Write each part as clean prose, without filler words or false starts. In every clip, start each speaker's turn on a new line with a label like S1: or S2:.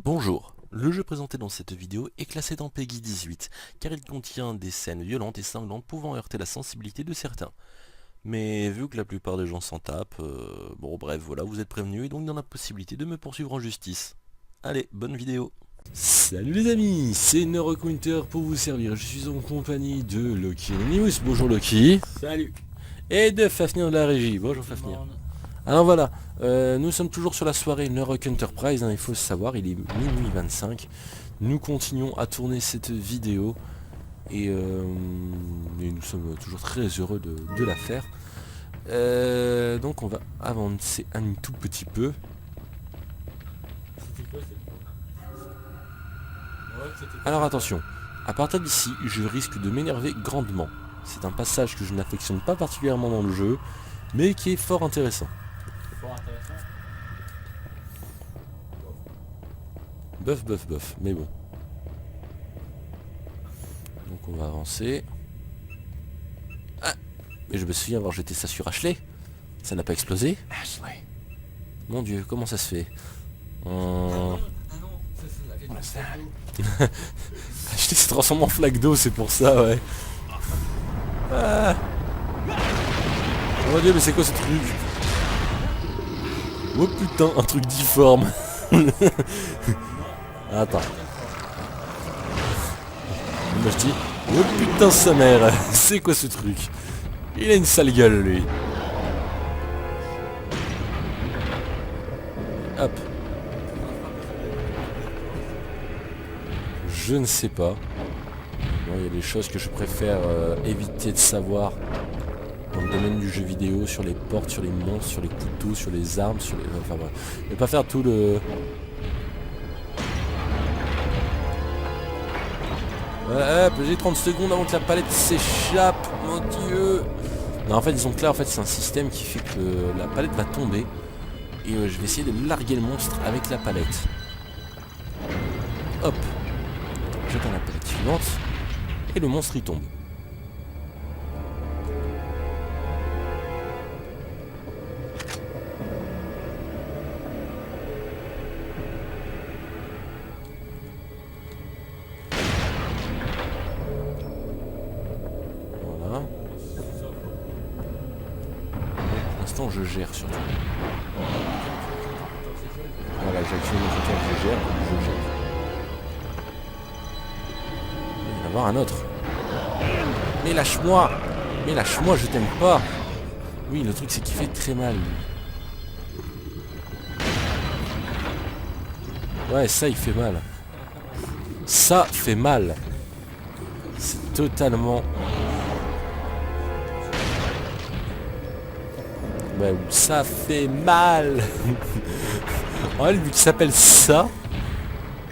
S1: Bonjour, le jeu présenté dans cette vidéo est classé dans PEGI 18, car il contient des scènes violentes et sanglantes pouvant heurter la sensibilité de certains. Mais vu que la plupart des gens s'en tapent, bon bref voilà, vous êtes prévenus et donc dans la possibilité de me poursuivre en justice. Allez, bonne vidéo. Salut les amis, c'est Neurocounter pour vous servir, je suis en compagnie de Loki Anonymous, bonjour Loki.
S2: Salut.
S1: Et de Fafnir de la régie, bonjour Fafnir. Alors voilà, nous sommes toujours sur la soirée Neuroc Enterprise, il faut le savoir, il est minuit 25. Nous continuons à tourner cette vidéo et nous sommes toujours très heureux de la faire. Donc on va avancer un tout petit peu. Alors attention, à partir d'ici, je risque de m'énerver grandement. C'est un passage que je n'affectionne pas particulièrement dans le jeu, mais qui est fort intéressant. Bof, mais bon. Donc on va avancer. Ah, mais je me souviens avoir jeté ça sur Ashley. Ça n'a pas explosé.
S2: Ashley.
S1: Mon dieu, comment ça se fait Ashley s'est transformé en flaque d'eau, c'est pour ça, ouais. Ah. Oh mon dieu, mais c'est quoi ce truc? Oh putain, un truc difforme. Attends. Moi je dis, oh putain sa mère, c'est quoi ce truc? Il a une sale gueule lui. Hop. Je ne sais pas. Bon, il y a des choses que je préfère éviter de savoir dans le domaine du jeu vidéo, sur les portes, sur les monstres, sur les couteaux, sur les armes, sur les... Enfin bref. Je vais pas faire tout le... Hop, j'ai 30 secondes avant que la palette s'échappe, mon dieu. Non, en fait, disons que là, en fait, c'est un système qui fait que la palette va tomber. Et je vais essayer de larguer le monstre avec la palette. Hop. J'attends la palette suivante. Et le monstre, il tombe. Voilà. Pour l'instant, je gère surtout. Voilà, j'ai actionné mon bouton que je gère, donc je gère. Il va y en avoir un autre. Mais lâche-moi! Mais lâche-moi, je t'aime pas! Oui, le truc c'est qu'il fait très mal. Ouais, ça il fait mal. Ça fait mal. C'est totalement... Ouais, ça fait mal. Ouais, lui qui s'appelle ça,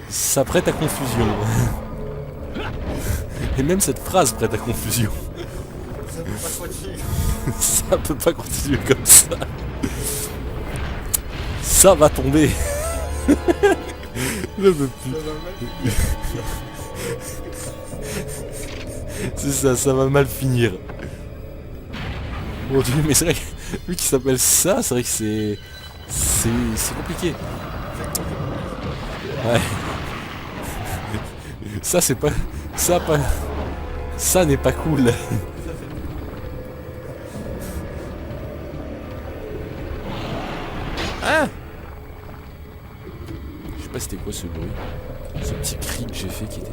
S1: ça prête à confusion. Et même cette phrase prête à confusion.
S2: Ça peut pas continuer.
S1: Ça peut pas continuer comme ça. Ça va tomber. Je peux plus. C'est ça va mal finir. Mon dieu, mais c'est vrai que lui qui s'appelle ça, c'est vrai que c'est compliqué. Ouais. Ça c'est pas... Ça n'est pas cool. Ah, je sais pas c'était quoi ce bruit. Ce petit cri que j'ai fait qui était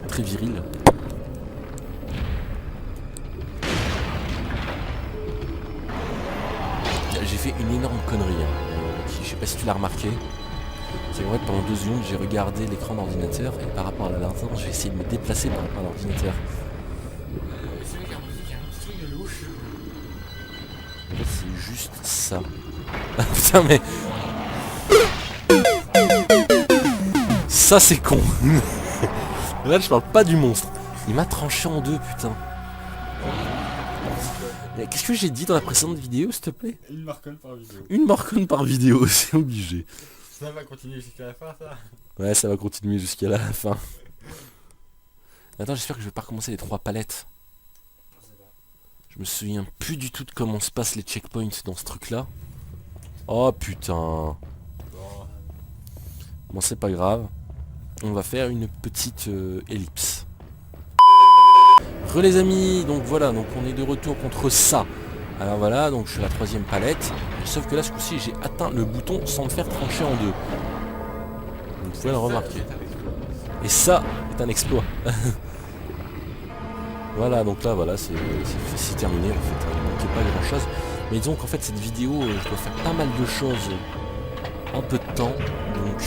S1: très viril. J'ai fait une énorme connerie. Je sais pas si tu l'as remarqué. C'est qu'en fait pendant 2 secondes j'ai regardé l'écran d'ordinateur et par rapport à la lanterne j'ai essayé de me déplacer par rapport à l'ordinateur.
S2: C'est vrai qu'il y a un petit truc de louche.
S1: En fait c'est juste ça. Ah putain mais... Ça c'est con. Là je parle pas du monstre. Il m'a tranché en deux putain. Qu'est-ce que j'ai dit dans la précédente vidéo s'il te plaît?
S2: Une marconne par vidéo.
S1: Une marconne par vidéo, c'est obligé.
S2: Ça va continuer jusqu'à la fin, ça.
S1: Ouais, ça va continuer jusqu'à la fin. Attends, j'espère que je vais pas recommencer les 3 palettes. Je me souviens plus du tout de comment se passent les checkpoints dans ce truc là. Oh putain. Bon, c'est pas grave. On va faire une petite ellipse. Les amis, donc voilà, donc on est de retour contre ça. Alors voilà, donc je suis à la 3e palette. Sauf que là, ce coup-ci, j'ai atteint le bouton sans me faire trancher en deux. Vous pouvez le remarquer. Et ça est un exploit. Voilà, donc là, voilà, c'est terminé en fait. Il ne manquait pas grand chose. Mais disons qu'en fait, cette vidéo, je dois faire pas mal de choses en peu de temps. Donc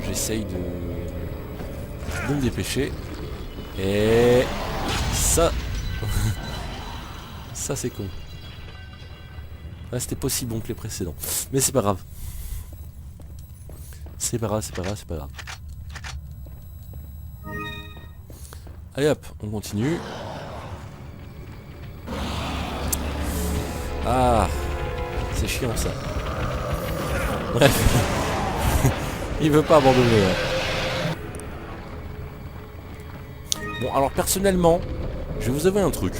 S1: j'essaye de me dépêcher. Et ça... ça c'est con. Là, c'était pas aussi bon que les précédents. Mais c'est pas grave. C'est pas grave, c'est pas grave, c'est pas grave. Allez hop, on continue. Ah, c'est chiant ça. Bref. Il veut pas abandonner. Ouais. Bon, alors personnellement, je vais vous avouer un truc.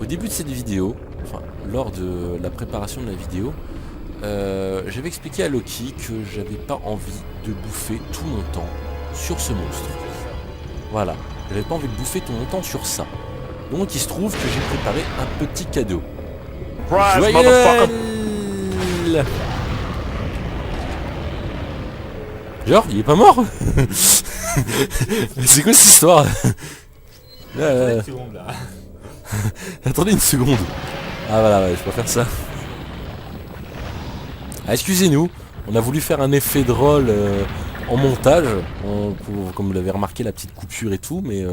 S1: Au début de cette vidéo, enfin, lors de la préparation de la vidéo, j'avais expliqué à Loki que j'avais pas envie de bouffer tout mon temps sur ce monstre. Voilà, j'avais pas envie de bouffer tout mon temps sur ça. Donc il se trouve que j'ai préparé un petit cadeau. Joyeux Noël! Genre, il est pas mort? C'est quoi cette histoire? Attendez une seconde. Ah voilà, ouais, je peux faire ça. Ah, excusez-nous, on a voulu faire un effet drôle en montage, comme vous l'avez remarqué, la petite coupure et tout, mais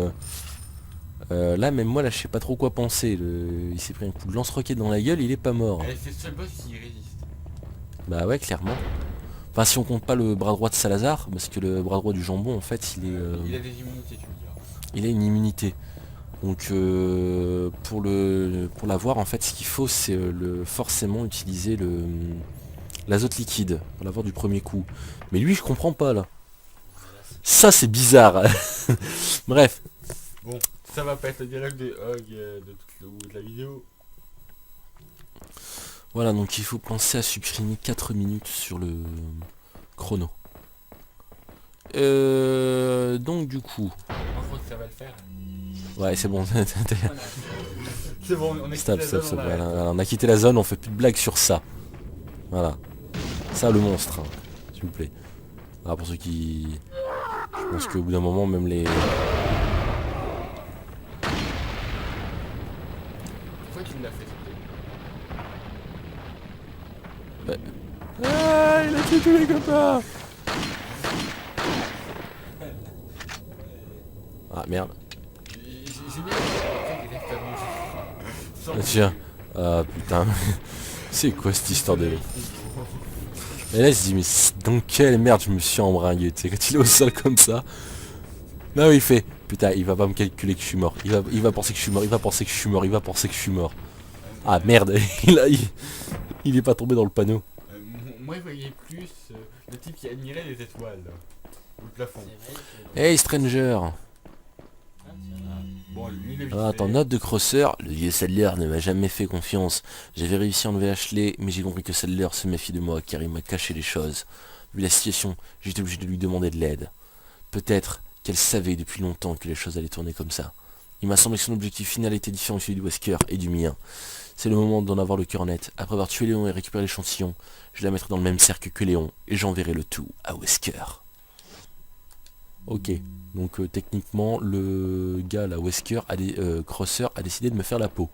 S1: là même moi là je sais pas trop quoi penser. Il s'est pris un coup de lance-roquette dans la gueule, il est pas mort.
S2: C'est le seul boss qui résiste.
S1: Bah ouais, clairement. Enfin si on compte pas le bras droit de Salazar, parce que le bras droit du jambon en fait il est...
S2: Il a des immunités, tu me diras.
S1: Il a une immunité. Donc pour l'avoir en fait ce qu'il faut c'est forcément utiliser l'azote liquide pour l'avoir du premier coup. Mais lui je comprends pas là. Ça c'est bizarre. Bref.
S2: Bon, ça va pas être le dialogue de Hog de toute de la vidéo.
S1: Voilà, donc il faut penser à supprimer 4 minutes sur le chrono. Donc du coup...
S2: Par contre, ça va le faire.
S1: Ouais, c'est bon.
S2: C'est bon, on a quitté la zone,
S1: voilà, on a quitté la zone, on fait plus de blagues sur ça. Voilà. Ça, le monstre, hein, s'il vous plaît. Ah, pour ceux qui... Je pense qu'au bout d'un moment, même les...
S2: Pourquoi tu me l'as fait sauter?
S1: Ah, il a tué tous les copains. Ah, merde.
S2: J'ai bien
S1: Tiens. Ah, putain. C'est quoi cette histoire de... Et là, il se dit, mais dans quelle merde je me suis embringué, tu sais, quand il est au sol comme ça. Là où il fait, putain, il va pas me calculer que je suis mort. Il va penser que je suis mort, il va penser que je suis mort, il va penser que je suis mort. Ah merde, il est pas tombé dans le panneau.
S2: Moi, je voyais plus le type qui admirait les étoiles. Ou le plafond.
S1: Hey Stranger.
S2: Bon, lui, il
S1: Ah, attends, note de Crosser. Le vieux Sadler ne m'a jamais fait confiance. J'avais réussi à enlever Ashley, mais j'ai compris que Sadler se méfie de moi car il m'a caché les choses. Vu la situation, j'étais obligé de lui demander de l'aide. Peut-être qu'elle savait depuis longtemps que les choses allaient tourner comme ça. Il m'a semblé que son objectif final était différent de celui du Wesker et du mien. C'est le moment d'en avoir le cœur net. Après avoir tué Léon et récupéré l'échantillon, je la mettrai dans le même cercle que Léon et j'enverrai le tout à Wesker. Ok, donc techniquement le gars là, Wesker, Crosser a décidé de me faire la peau.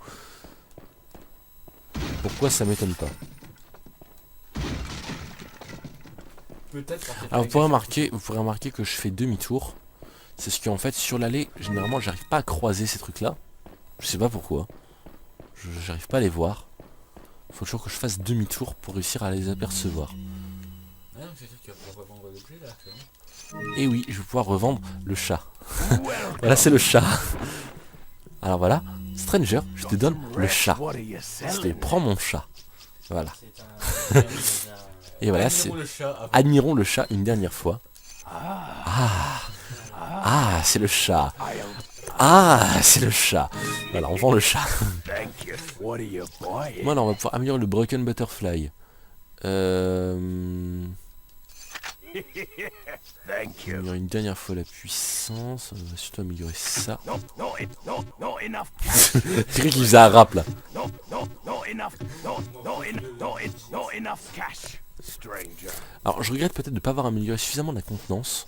S1: Pourquoi ça m'étonne pas. Alors vous pourrez remarquer que je fais demi-tour. C'est ce qu'en fait sur l'allée, généralement j'arrive pas à croiser ces trucs là. Je sais pas pourquoi. J'arrive pas à les voir. Faut toujours que je fasse demi-tour pour réussir à les apercevoir.
S2: Ah non, c'est sûr que tu vas pouvoir revendre l'objet là, c'est bon.
S1: Et oui, je vais pouvoir revendre le chat. Voilà, c'est le chat. Alors voilà, Stranger, je te donne le chat. Je te prends mon chat. Voilà. Et voilà, c'est... Admirons le chat une dernière fois. Ah, c'est le chat. Ah, c'est le chat. Voilà, on vend le chat. Voilà, on va pouvoir améliorer le Broken Butterfly.
S3: Thank you.
S1: Améliorer une dernière fois la puissance. On va surtout améliorer ça.
S3: No, enough.
S1: C'est vrai qu'il faisait un rap là.
S3: No, enough. No, enough cash. Stranger.
S1: Alors je regrette peut-être de ne pas avoir amélioré suffisamment la contenance.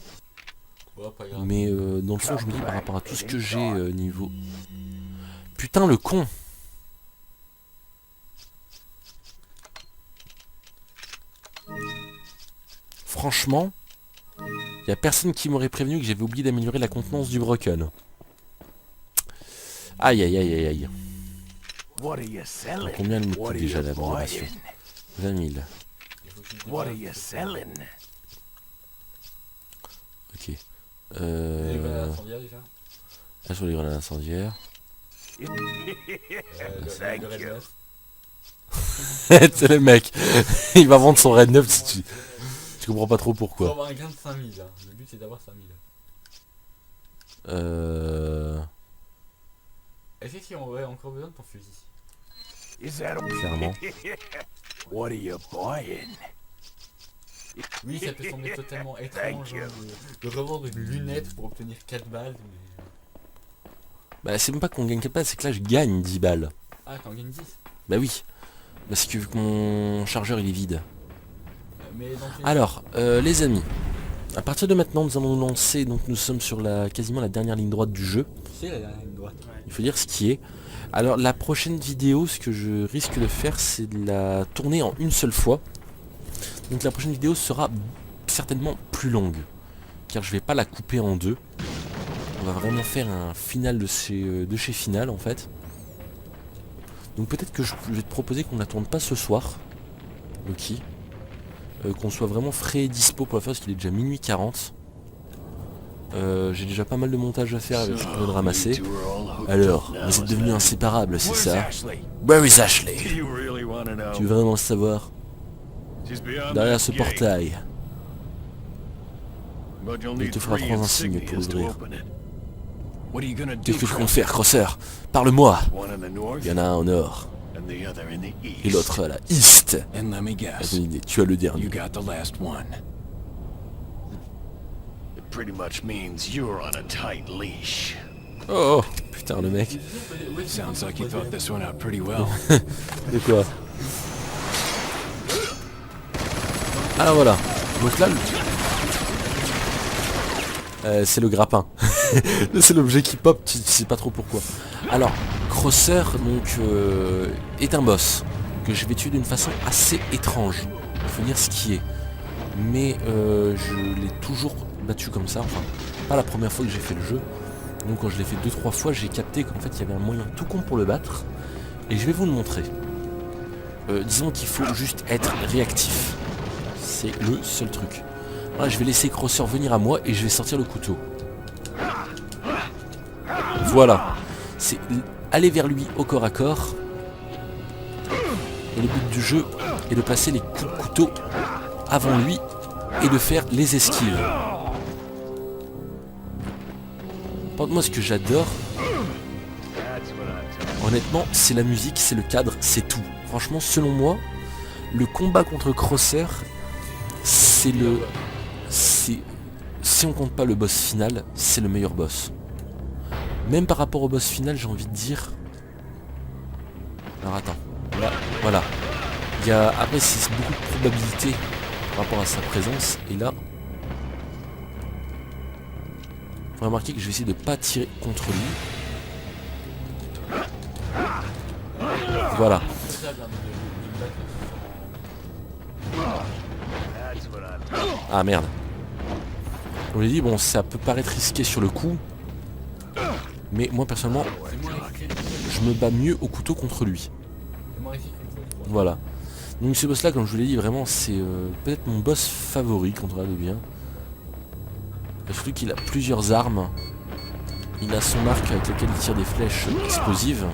S2: Ouais, pas grave.
S1: Mais dans le fond je me dis par rapport à tout ce que j'ai niveau... Putain le con. Franchement, y a personne qui m'aurait prévenu que j'avais oublié d'améliorer la contenance du broken. Aïe aïe aïe aïe aïe.
S3: What are you selling?
S1: Combien elle me coûte
S3: What are
S1: déjà
S3: you
S1: l'amélioration?
S3: buying?
S1: 20 000.
S2: Il faut que tu te
S3: What are
S2: débarrasses
S3: you
S2: de ça.
S3: selling?
S1: Ok.
S2: Les grenades incendiaires déjà.
S1: Là sur les grenades incendiaires.
S2: Le
S3: Thank
S2: Red
S3: you.
S2: 9.
S1: C'est le mec. Il va vendre son Red 9 si tu... Je comprends pas trop
S2: Faut
S1: pourquoi.
S2: avoir un gain de 5000. Hein. Le but c'est d'avoir 5000. Est-ce que si on aurait encore besoin de ton fusil?
S3: Is that
S1: Clairement.
S3: What are you buying?
S2: Oui, ça peut sembler totalement étrange hein, de revendre une lunette pour obtenir 4 balles. Mais...
S1: Bah c'est même pas qu'on gagne 4 balles, c'est que là je gagne 10 balles.
S2: Ah, t'en gagnes 10.
S1: Bah oui. Parce que vu que mon chargeur il est vide.
S2: Mais dans tes...
S1: Alors, les amis. À partir de maintenant nous allons nous lancer, donc nous sommes sur quasiment la dernière ligne droite du jeu.
S2: C'est la dernière ligne droite.
S1: Il faut dire ce qui est. Alors la prochaine vidéo, ce que je risque de faire, c'est de la tourner en une seule fois. Donc la prochaine vidéo sera certainement plus longue. Car je vais pas la couper en deux. On va vraiment faire un final de chez Final en fait. Donc peut-être que je vais te proposer qu'on la tourne pas ce soir. Ok. Qu'on soit vraiment frais et dispo pour la faire parce qu'il est déjà minuit 40. J'ai déjà pas mal de montage à faire avec ce qu'on vient de ramasser. Alors, vous êtes devenus inséparables, c'est ça?
S3: Ashley?
S1: Where is Ashley?
S3: Do you really want to know?
S1: Tu veux vraiment le savoir?
S3: She's beyond
S1: Derrière
S3: that
S1: ce
S3: gate,
S1: portail.
S3: but you'll
S1: Il
S3: need
S1: te fera
S3: 3
S1: trois insignes pour
S3: insignias to
S1: l'ouvrir.
S3: open it. What are you gonna do?
S1: Qu'est-ce que tu comptes
S3: Crosser?
S1: faire, Crosser? Parle-moi.
S3: One in the north
S1: Il y en a un au nord
S3: and the other in the east.
S1: et l'autre à la east.
S4: And let me guess,
S1: Bonne idée, tu as le dernier.
S4: you got the last one.
S3: It pretty much means you're on a tight leash.
S1: Oh, putain le mec.
S4: Sounds like you thought this one out pretty well.
S1: De quoi? Alors voilà. Donc là, c'est le grappin. C'est l'objet qui pop, tu sais pas trop pourquoi. Alors, Crosser donc est un boss que je vais tuer d'une façon assez étrange. Il faut dire ce qui est. Mais je l'ai toujours battu comme ça. Enfin, pas la première fois que j'ai fait le jeu. Donc quand je l'ai fait 2-3 fois, j'ai capté qu'en fait il y avait un moyen tout con pour le battre. Et je vais vous le montrer. Disons qu'il faut juste être réactif. C'est le seul truc. Voilà, je vais laisser Crosser venir à moi et je vais sortir le couteau. Voilà. C'est aller vers lui au corps à corps. Et le but du jeu est de placer les coups de couteau avant lui et de faire les esquives. Par contre, moi ce que j'adore, honnêtement, c'est la musique, c'est le cadre, c'est tout. Franchement, selon moi, le combat contre Crosser, c'est le... Si on compte pas le boss final, c'est le meilleur boss. Même par rapport au boss final, j'ai envie de dire... Alors attends, là, voilà. Il y a... Après, c'est beaucoup de probabilité par rapport à sa présence, et là... Faut remarquer que je vais essayer de pas tirer contre lui. Voilà. Ah merde. On lui dit bon ça peut paraître risqué sur le coup. Mais moi personnellement je me bats mieux au couteau contre lui. Voilà. Donc ce boss là comme je vous l'ai dit vraiment c'est peut-être mon boss favori quand on regarde bien. Surtout qu'il a plusieurs armes. Il a son arc avec lequel il tire des flèches explosives.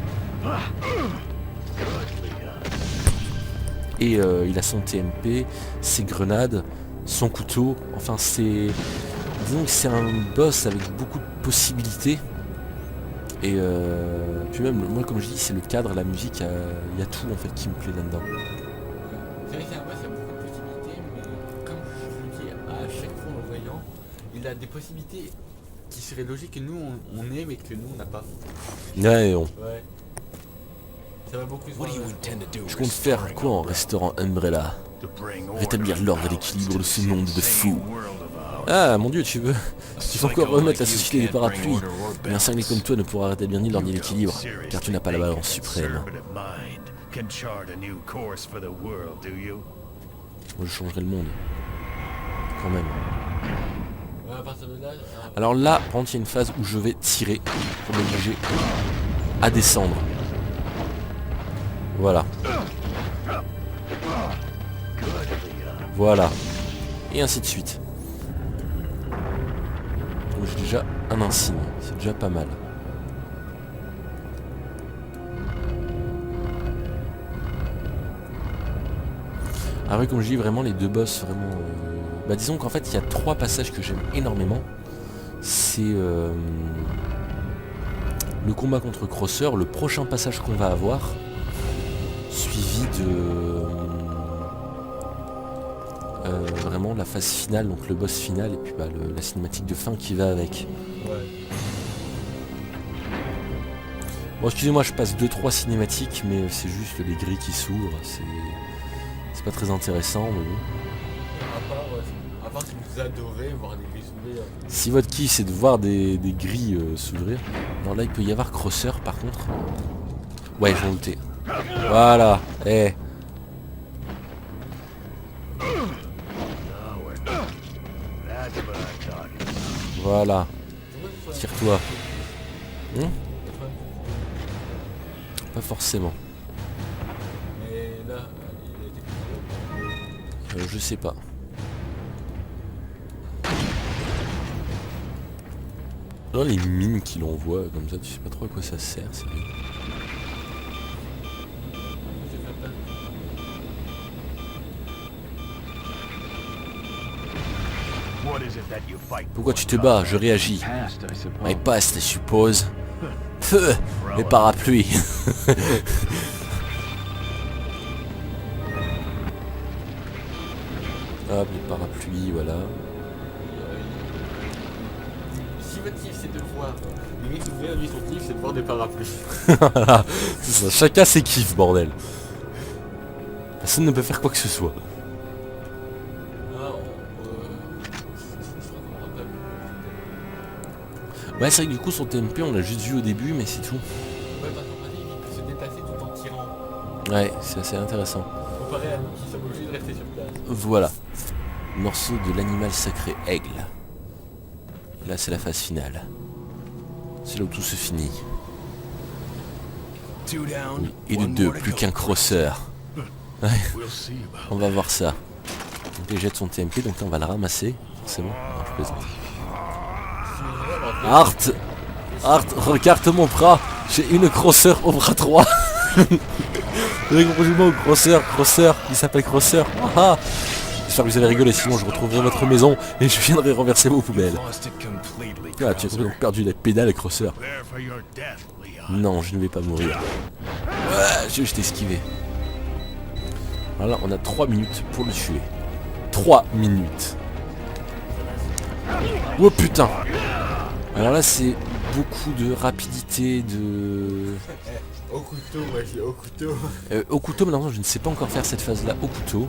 S1: Et il a son TMP, ses grenades, son couteau. Enfin c'est... Disons que c'est un boss avec beaucoup de possibilités. Et puis même, moi comme je dis, c'est le cadre, la musique, il y a tout en fait qui me plaît là-dedans.
S2: C'est vrai que c'est un boss, il y a beaucoup de possibilités, mais comme je le dis à chaque il a des possibilités qui seraient logiques que nous on ait mais que nous on n'a pas.
S1: Ouais, bon.
S2: Ouais. Ça va beaucoup se
S3: What do
S2: voir,
S3: you
S2: là.
S3: intend to do?
S1: Je compte faire quoi en restaurant Umbrella?
S3: To bring
S1: Rétablir
S3: order
S1: l'ordre et
S3: and
S1: l'équilibre de
S3: balance
S1: ce
S3: to
S1: monde
S3: this
S1: de
S3: insane
S1: fous.
S3: world of ours.
S1: Ah mon dieu, tu veux
S3: A
S1: encore
S3: psycho
S1: remettre la
S3: like you
S1: société des
S3: can't bring
S1: parapluies.
S3: order or
S1: Mais un cinglé
S3: balance.
S1: comme toi ne pourra rétablir ni l'ordre ni
S3: You
S1: l'équilibre,
S3: don't
S1: car tu
S3: seriously
S1: n'as pas la
S3: think
S1: balance
S3: a
S1: suprême.
S3: conservative mind can chart a new course for the world, do you?
S1: Moi je changerai le monde. Quand même.
S2: Ouais, à partir de là,
S1: Alors là, par contre, il y a une phase où je vais tirer pour m'obliger à descendre. Voilà. Voilà. Et ainsi de suite. Donc j'ai déjà un insigne. C'est déjà pas mal. Après, comme je dis, vraiment les deux boss, vraiment... Bah disons qu'en fait, il y a 3 passages que j'aime énormément. C'est le combat contre Crosser, le prochain passage qu'on va avoir, suivi de vraiment la phase finale, donc le boss final, et puis bah, la cinématique de fin qui va avec.
S2: ouais.
S1: Bon, excusez-moi, je passe 2-3 cinématiques, mais c'est juste les grilles qui s'ouvrent, c'est pas très intéressant, mais bon.
S2: À part si vous adorez voir des grilles s'ouvrir.
S1: Si votre kiff c'est de voir des grilles s'ouvrir, alors là il peut y avoir Crosser par contre. Ouais, je vais douter. Voilà, eh.
S3: That's what I'm talking about.
S1: Voilà, tire-toi. Pas forcément.
S2: Mais là, il a été
S1: Je sais pas. Là, les mines qu'il envoie comme ça, tu sais pas trop à quoi ça sert, c'est rien.
S3: What is it that you fight
S1: Pourquoi
S3: for,
S1: tu te bats? Je réagis.
S4: Past, I suppose.
S1: My past, I suppose. Feu, les parapluies. Hop, les parapluies, voilà.
S2: Si votre kiff c'est de voir les grilles s'ouvrir, lui son kiff c'est de voir des parapluies.
S1: Voilà, c'est ça. Chacun ses kiffs, bordel. Personne ne peut faire quoi que ce soit.
S2: Ah, je crois qu'on aura pas vu.
S1: Ouais, c'est vrai que du coup, son TMP, on l'a juste vu au début, mais c'est tout.
S2: Ouais, parce qu'en pratique, il peut se déplacer tout en tirant.
S1: Ouais, c'est assez intéressant.
S2: Comparé à nous qui sommes obligés de rester sur place.
S1: Voilà. Morceau de l'animal sacré aigle. Et là, c'est la phase finale. C'est là où tout se finit.
S3: Two down,
S1: Oui, et de
S3: one
S1: 2,
S3: more to
S1: plus
S3: go.
S1: qu'un crosser.
S3: We'll see about
S1: On va voir ça. Donc il jette son TMP, donc là on va le ramasser, forcément. Non, je plaisante. Art, regarde mon bras. J'ai une crosser au bras droit. Bonjour au crosser, il s'appelle crosser. Ah, j'espère que vous avez rigolé, sinon je retrouverai votre maison et je viendrai renverser vos poubelles.
S3: lost it completely.
S1: Ah, tu as complètement perdu la pédale, crosser.
S3: Prepare for your death, Leon.
S1: Non, je ne vais pas mourir. Ouais, je vais juste esquiver. Voilà, on a 3 minutes pour le tuer. 3 minutes. Oh putain. Alors là, c'est beaucoup de rapidité, de...
S2: Au couteau, moi je l'ai au couteau.
S1: Au couteau, maintenant, je ne sais pas encore faire cette phase-là au couteau.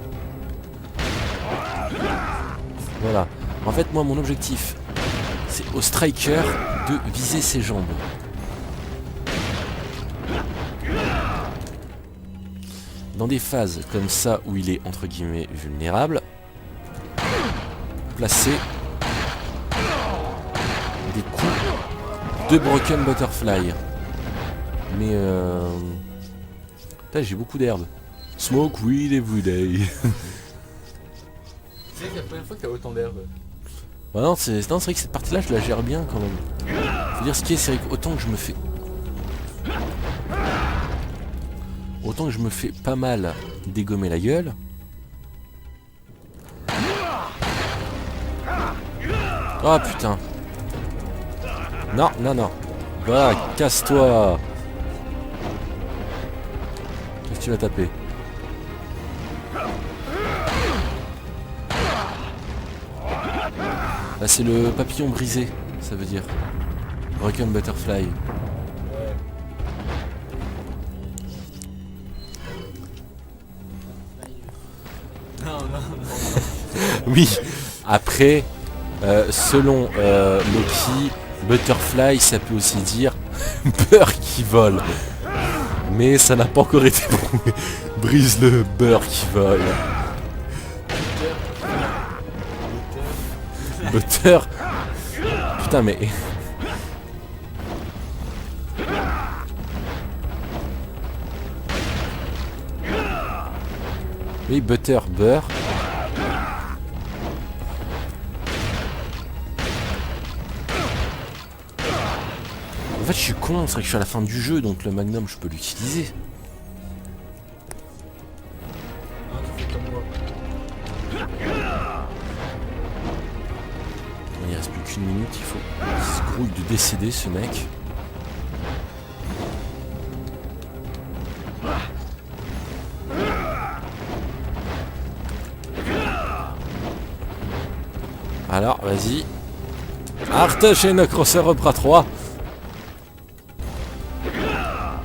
S1: Voilà. En fait, moi, mon objectif, c'est au striker de viser ses jambes. Dans des phases comme ça où il est entre guillemets vulnérable, placer des coups de Broken Butterfly. Mais putain, j'ai beaucoup d'herbes. Smoke weed every day.
S2: Tu sais, c'est la première fois que t'as autant d'herbe.
S1: Ouais, non, c'est vrai que cette partie-là, je la gère bien quand même. Faut dire ce qui est, c'est vrai qu'autant que je me fais... Autant que je me fais pas mal dégommer la gueule. Oh putain. Non, non, non. Voilà, casse-toi. Qu'est-ce que tu vas taper? Bah, c'est le papillon brisé, ça veut dire. Broken Butterfly.
S2: Ouais. Non, non, non.
S1: Oui, après, selon Loki, Butterfly, ça peut aussi dire beurre qui vole. Mais ça n'a pas encore été prouvé. Brise le beurre qui vole. Butter. Putain mais... Oui, butter, beurre. En fait, je suis con, c'est vrai que je suis à la fin du jeu, donc le magnum, je peux l'utiliser.
S2: Non, tu fais comme moi.
S1: Il reste plus qu'une minute, il faut qu'il se grouille de décéder, ce mec. Alors, vas-y. Art, j'ai une crosser bras 3.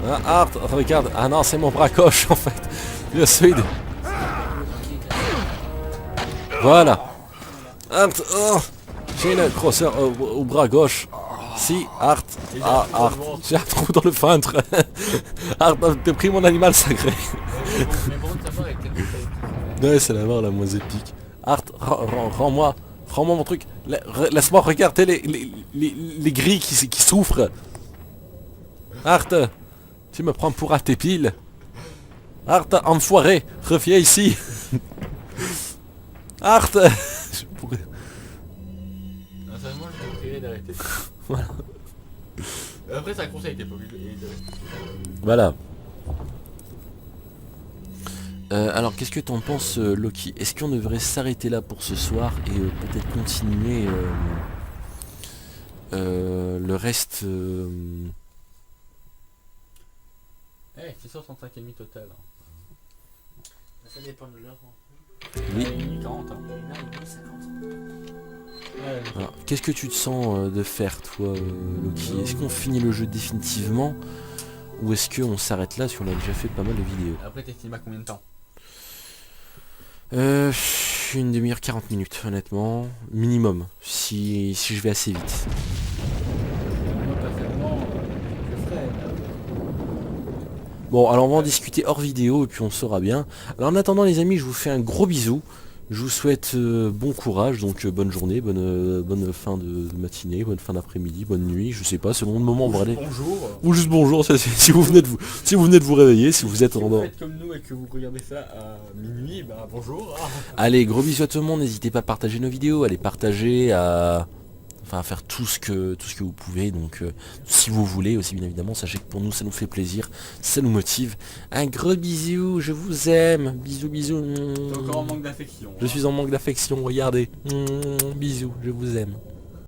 S1: Ah, Art, regarde. Ah non, c'est mon bras gauche en fait. Le suide. Voilà. Art, oh, j'ai une crosser au bras gauche. Si, Art. Ah, Art. J'ai un trou dans le ventre. Art, t'as pris mon animal sacré.
S2: Mais bon, de savoir avec quel détail.
S1: Ouais, c'est la mort la moins épique. Art, rends-moi mon truc. Laisse-moi regarder les grilles qui souffrent. Art, tu me prends pour un tépile. Art, enfoiré, reviens ici. Art. Je pourrais...
S2: Non, ça, moi, je te prierai d'arrêter.
S1: Voilà.
S2: Après, c'est un conseil, t'es pas obligé de rester.
S1: Voilà. Alors qu'est-ce que t'en penses Loki? Est-ce qu'on devrait s'arrêter là pour ce soir et peut-être continuer le reste
S2: Eh, c'est 65,5 total. Hein.
S5: Ça dépend de l'heure.
S1: Oui.
S2: Il est 40 hein.
S5: Là, il est 50.
S2: Ouais,
S1: Alors, qu'est-ce que tu te sens de faire toi Loki? Est-ce qu'on finit le jeu définitivement ou est-ce qu'on s'arrête là si on a déjà fait pas mal de vidéos?
S2: après, t'estimes à combien de temps?
S1: Une demi-heure 40 minutes honnêtement, minimum, si je vais assez vite.
S2: Moi, personnellement, je ferais.
S1: Bon alors on va en discuter hors vidéo et puis on saura bien. Alors en attendant les amis, je vous fais un gros bisou. Je vous souhaite bon courage, donc bonne journée, bonne fin de matinée, bonne fin d'après-midi, bonne nuit, je sais pas, selon le moment on va aller.
S2: Bonjour.
S1: Ou juste bonjour, si vous venez de vous réveiller, si vous êtes
S2: Si
S1: en
S2: vous faites comme nous et que vous regardez ça à minuit, bah bonjour.
S1: Allez, gros bisous à tout le monde, n'hésitez pas à partager nos vidéos, à les partager, à faire tout ce que vous pouvez, donc si vous voulez aussi bien évidemment, sachez que pour nous ça nous fait plaisir, ça nous motive. Un gros bisou, je vous aime, bisous bisous.
S2: T'es encore en manque d'affection.
S1: Je suis en manque d'affection, regardez. Bisous, je vous aime.